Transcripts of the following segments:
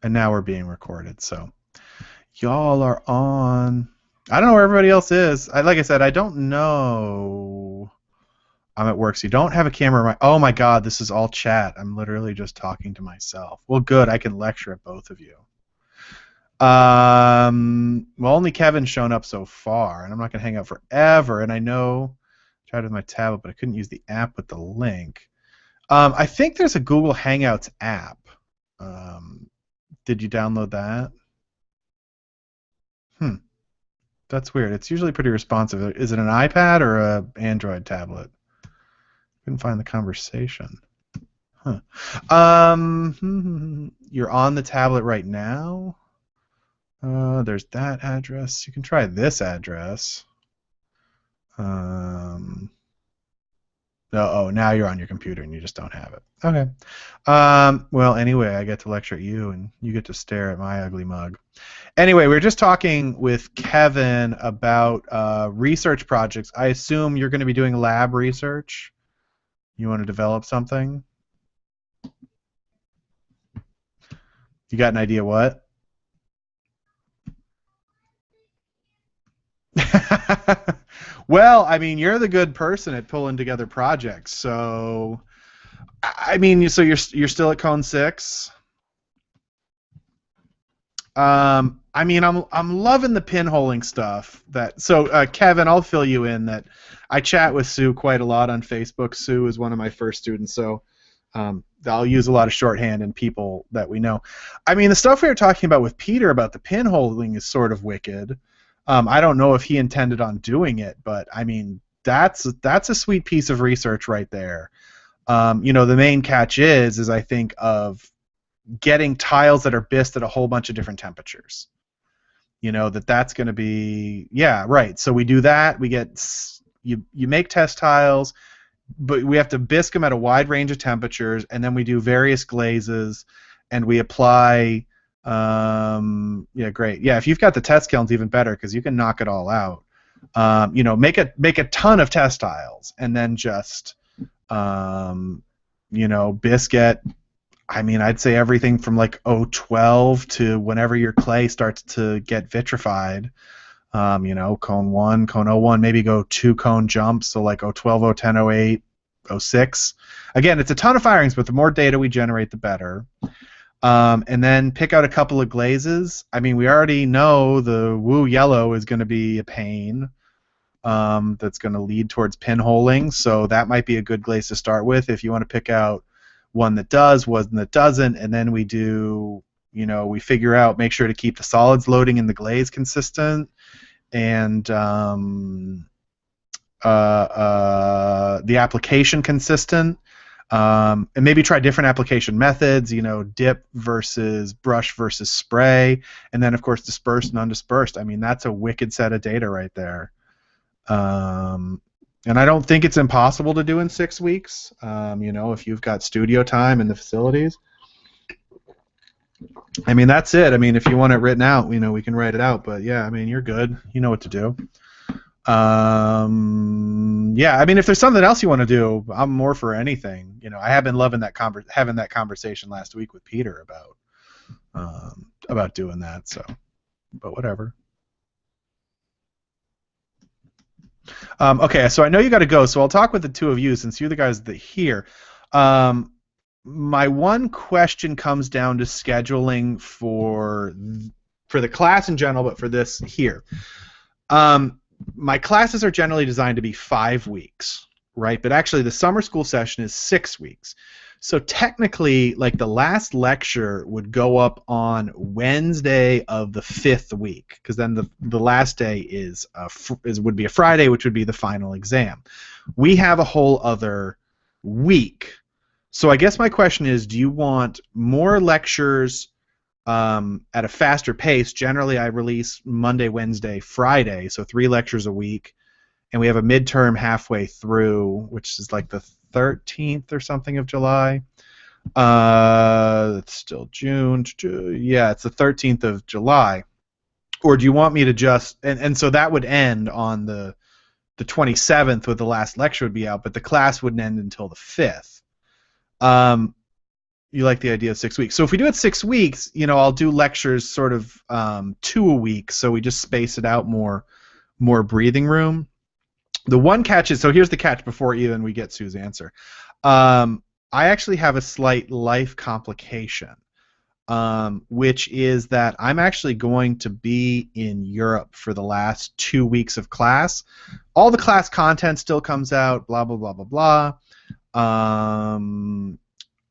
And now we're being recorded, so y'all are on. I don't know where everybody else is. Like I said, I don't know. I'm at work, so you don't have a camera. Oh my God, this is all chat. I'm literally just talking to myself. Well, good. I can lecture at both of you. Well, only Kevin's shown up so far, and I'm not gonna hang out forever. And I know I tried with my tablet, but I couldn't use the app with the link. I think there's a Google Hangouts app. Um, did you download that? Hmm. That's weird. It's usually pretty responsive. Is it an iPad or a Android tablet? Couldn't find the conversation. Huh. You're on the tablet right now. There's that address. You can try this address. Um, oh, now you're on your computer and you just don't have it. Okay. Well, anyway, I get to lecture at you and you get to stare at my ugly mug. Anyway, we were just talking with Kevin about research projects. I assume you're going to be doing lab research. You want to develop something? You got an idea what? Well, I mean, you're the good person at pulling together projects. So, I mean, so you're still at Cone 6. I mean, I'm loving the pinholing stuff. Kevin, I'll fill you in that I chat with Sue quite a lot on Facebook. Sue is one of my first students, so I'll use a lot of shorthand and people that we know. I mean, the stuff we were talking about with Peter about the pinholing is sort of wicked. I don't know if he intended on doing it, but I mean, that's a sweet piece of research right there. The main catch is I think of getting tiles that are bisqued at a whole bunch of different temperatures. That's going to be, yeah, right. So we do that. We get you make test tiles, but we have to bisque them at a wide range of temperatures, and then we do various glazes, and we apply. Yeah, great. Yeah, if you've got the test kilns, even better because you can knock it all out. Make a ton of test tiles, and then just bisque it. I mean, I'd say everything from like 012 to whenever your clay starts to get vitrified. Cone 1, cone 01, maybe go 2 cone jumps, so like 012, 010, 08, 06. Again, it's a ton of firings, but the more data we generate, the better. And then pick out a couple of glazes. I mean, we already know the Woo Yellow is going to be a pain. That's going to lead towards pinholing, so that might be a good glaze to start with if you want to pick out one that does, one that doesn't, and then we do, we figure out, make sure to keep the solids loading in the glaze consistent, and the application consistent, and maybe try different application methods, dip versus brush versus spray, and then of course dispersed and undispersed. I mean, that's a wicked set of data right there. And I don't think it's impossible to do in 6 weeks. If you've got studio time in the facilities. I mean, that's it. I mean, if you want it written out, we can write it out. But yeah, I mean, you're good. You know what to do. Yeah, I mean, if there's something else you want to do, I'm more for anything. I have been loving having that conversation last week with Peter about doing that. So, but whatever. Okay, so I know you got to go, so I'll talk with the two of you since you're the guys that here. My one question comes down to scheduling for the class in general, but for this here. My classes are generally designed to be 5 weeks, right? But actually the summer school session is 6 weeks. So technically, like the last lecture would go up on Wednesday of the 5th week, because then the last day would be a Friday, which would be the final exam. We have a whole other week. So I guess my question is, do you want more lectures at a faster pace? Generally, I release Monday, Wednesday, Friday, so 3 lectures a week, and we have a midterm halfway through, which is like the 13th or something of July. It's still June. Yeah, it's the 13th of July. Or do you want me to just and so that would end on the 27th, where the last lecture would be out, but the class wouldn't end until the 5th. You like the idea of 6 weeks. So if we do it 6 weeks, I'll do lectures sort of 2 a week, so we just space it out more breathing room. The one catch is, so here's the catch before even we get Sue's answer. I actually have a slight life complication, which is that I'm actually going to be in Europe for the last 2 weeks of class. All the class content still comes out, blah, blah, blah, blah, blah.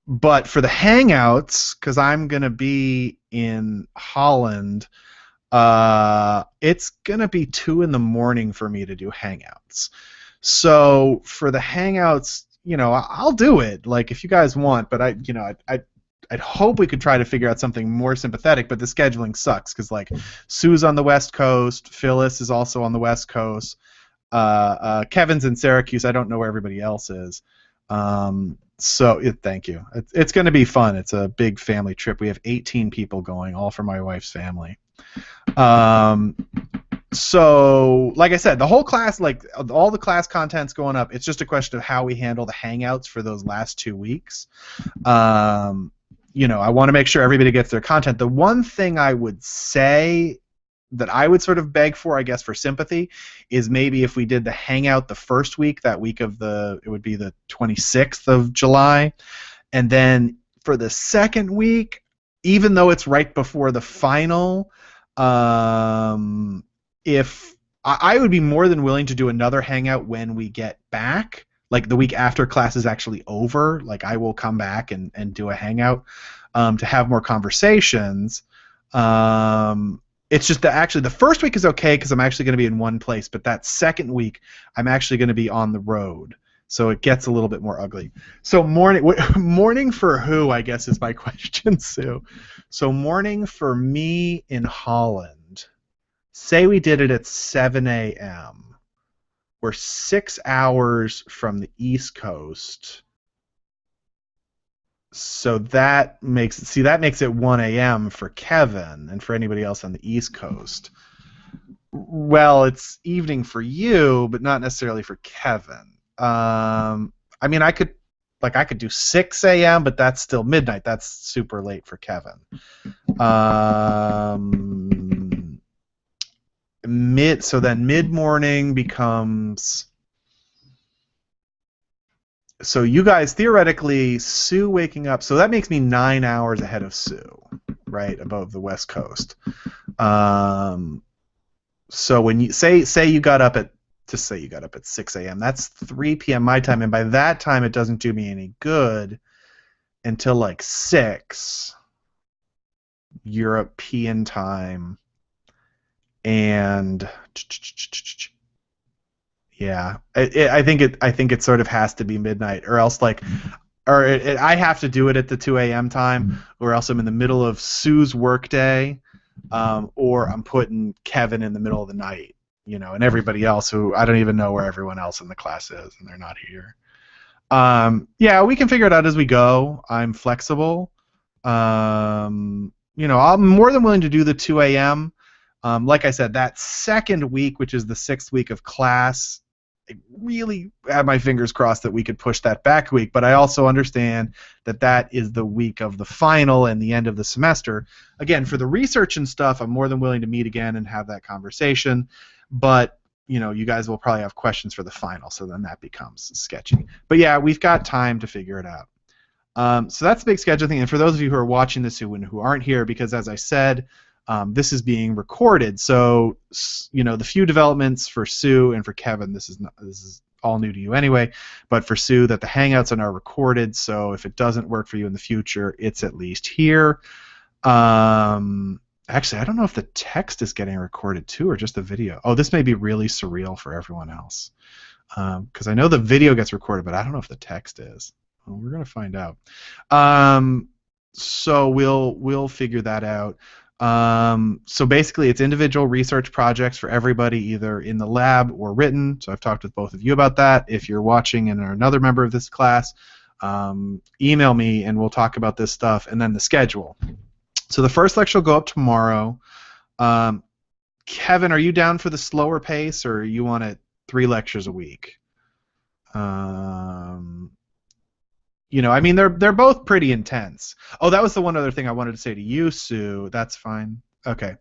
But for the Hangouts, because I'm going to be in Holland, it's going to be 2 in the morning for me to do Hangouts. So for the Hangouts, I'll do it, like, if you guys want, but I'd hope we could try to figure out something more sympathetic, but the scheduling sucks because, like, Sue's on the West Coast, Phyllis is also on the West Coast, Kevin's in Syracuse. I don't know where everybody else is. Thank you. It's going to be fun. It's a big family trip. We have 18 people going, all from my wife's family. So, like I said, the whole class, like, all the class content's going up. It's just a question of how we handle the Hangouts for those last 2 weeks. I want to make sure everybody gets their content. The one thing I would say that I would sort of beg for, I guess, for sympathy, is maybe if we did the Hangout the first week, that week of it would be the 26th of July, and then for the second week, even though it's right before the final, if I would be more than willing to do another Hangout when we get back, like the week after class is actually over, like I will come back and do a Hangout to have more conversations. It's just that actually the first week is okay because I'm actually going to be in one place, but that second week I'm actually going to be on the road, so it gets a little bit more ugly. So morning for who, I guess, is my question, Sue. So morning for me in Holland. Say we did it at 7 a.m. We're 6 hours from the East Coast. So that makes it 1 a.m. for Kevin and for anybody else on the East Coast. Well, it's evening for you, but not necessarily for Kevin. I mean, I could do 6 a.m., but that's still midnight. That's super late for Kevin. So then mid-morning becomes... So you guys, theoretically, Sue waking up, so that makes me 9 hours ahead of Sue, right, above the West Coast. So when you say you got up at 6 a.m., that's 3 p.m. my time, and by that time it doesn't do me any good until like 6 European time, and yeah, I think it sort of has to be midnight, or else I have to do it at the 2 a.m. time, or else I'm in the middle of Sue's workday, or I'm putting Kevin in the middle of the night, and everybody else who I don't even know where everyone else in the class is, and they're not here. Yeah, we can figure it out as we go. I'm flexible. I'm more than willing to do the 2 a.m. Like I said, that second week, which is the 6th week of class, I really had my fingers crossed that we could push that back a week, but I also understand that is the week of the final and the end of the semester. Again, for the research and stuff, I'm more than willing to meet again and have that conversation, but you guys will probably have questions for the final, so then that becomes sketchy. But yeah, we've got time to figure it out. So that's the big schedule thing, and for those of you who are watching this who aren't here, because as I said, this is being recorded, so the few developments for Sue and for Kevin, this is all new to you anyway, but for Sue, that the Hangouts are now recorded, so if it doesn't work for you in the future, it's at least here. Actually, I don't know if the text is getting recorded too, or just the video. Oh, this may be really surreal for everyone else, because I know the video gets recorded, but I don't know if the text is. Well, we're gonna find out. So we'll figure that out. So basically it's individual research projects for everybody, either in the lab or written. So I've talked with both of you about that. If you're watching and are another member of this class, email me and we'll talk about this stuff, and then the schedule. So the first lecture will go up tomorrow. Kevin, are you down for the slower pace, or you want it 3 lectures a week? I mean, they're both pretty intense. Oh, that was the one other thing I wanted to say to you, Sue. That's fine. Okay.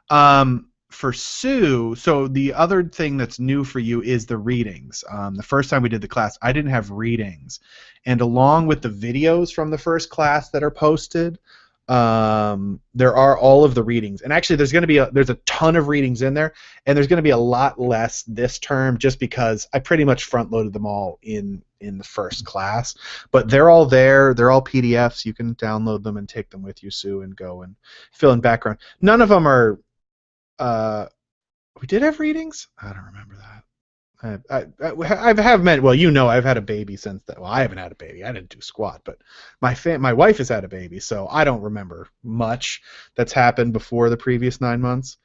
For Sue, so the other thing that's new for you is the readings. The first time we did the class, I didn't have readings, and along with the videos from the first class that are posted, there are all of the readings. And actually, there's a ton of readings in there, and there's going to be a lot less this term just because I pretty much front loaded them all in the first class. But they're all there. They're all PDFs. You can download them and take them with you, Sue, and go and fill in background. None of them are. We did have readings. I don't remember that. I have met. Well, I've had a baby since that. Well, I haven't had a baby. I didn't do squat, but my wife has had a baby, so I don't remember much that's happened before the previous 9 months.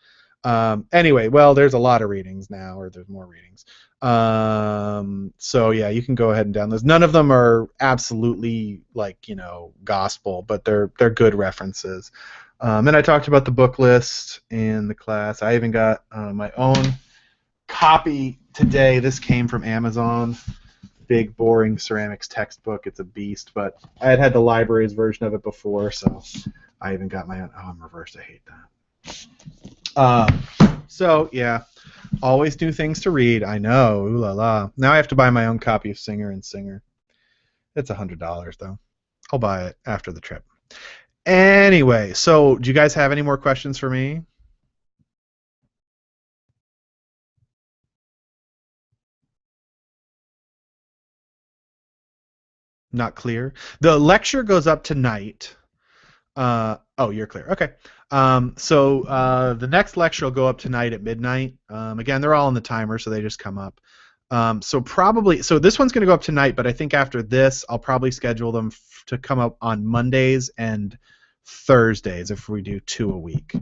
Anyway, well, there's a lot of readings now, or there's more readings. So yeah, you can go ahead and download those. None of them are absolutely gospel, but they're good references. And I talked about the book list in the class. I even got my own copy today. This came from Amazon. Big, boring ceramics textbook. It's a beast, but I had the library's version of it before, so I even got my own. Oh, I'm reversed. I hate that. So, yeah, always new things to read. I know. Ooh la la. Now I have to buy my own copy of Singer and Singer. It's $100, though. I'll buy it after the trip. Anyway, so do you guys have any more questions for me? Not clear. The lecture goes up tonight. Oh, you're clear. Okay. So the next lecture will go up tonight at midnight. Again, they're all on the timer, so they just come up. So this one's going to go up tonight, but I think after this, I'll probably schedule them to come up on Mondays and Thursdays if we do 2 a week.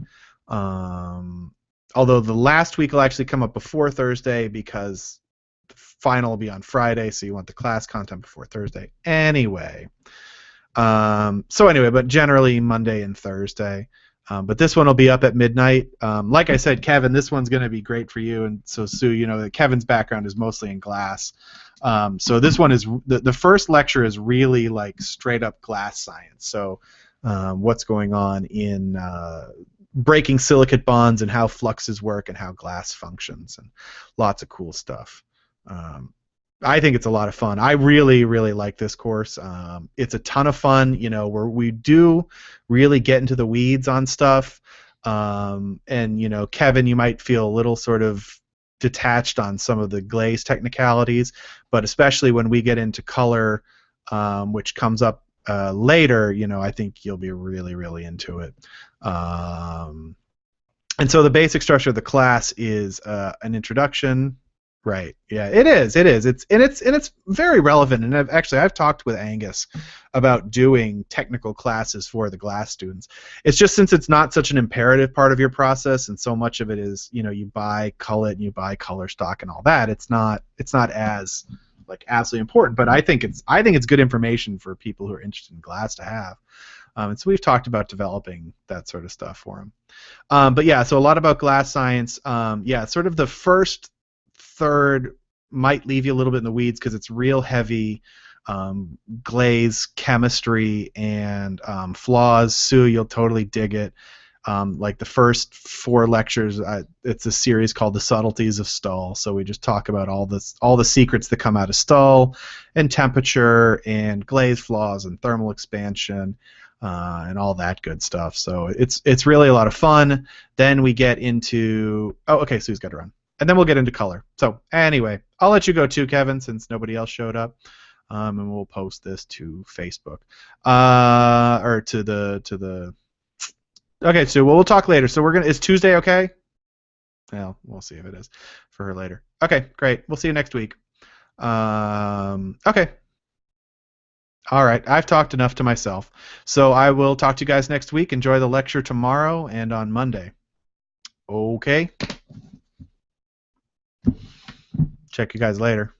Although the last week will actually come up before Thursday because the final will be on Friday, so you want the class content before Thursday. Anyway. But generally Monday and Thursday. But this one will be up at midnight. Like I said, Kevin, this one's going to be great for you. And so, Sue, Kevin's background is mostly in glass. So this one is the first lecture is really like straight up glass science. So what's going on in breaking silicate bonds and how fluxes work and how glass functions and lots of cool stuff. I think it's a lot of fun. I really, really like this course. It's a ton of fun, where we do really get into the weeds on stuff. And, Kevin, you might feel a little sort of detached on some of the glaze technicalities, but especially when we get into color, which comes up later, I think you'll be really, really into it. And so the basic structure of the class is an introduction. Right. Yeah, it is. It's very relevant. And I've talked with Angus about doing technical classes for the glass students. It's just since it's not such an imperative part of your process, and so much of it is, you buy cullet and you buy color stock and all that. It's not as absolutely important. But I think it's good information for people who are interested in glass to have. And so we've talked about developing that sort of stuff for them. But yeah, so a lot about glass science. Sort of the first third might leave you a little bit in the weeds because it's real heavy glaze chemistry and flaws. Sue, you'll totally dig it. Like the first 4 lectures, it's a series called The Subtleties of Stull. So we just talk about all the secrets that come out of Stull and temperature and glaze flaws and thermal expansion and all that good stuff. So it's really a lot of fun. Then we get into Sue's got to run. And then we'll get into color. So anyway, I'll let you go too, Kevin, since nobody else showed up, and we'll post this to Facebook or to the. Okay, so we'll talk later. So is Tuesday okay? Well, we'll see if it is for her later. Okay, great. We'll see you next week. Okay. All right, I've talked enough to myself. So I will talk to you guys next week. Enjoy the lecture tomorrow and on Monday. Okay. Check you guys later.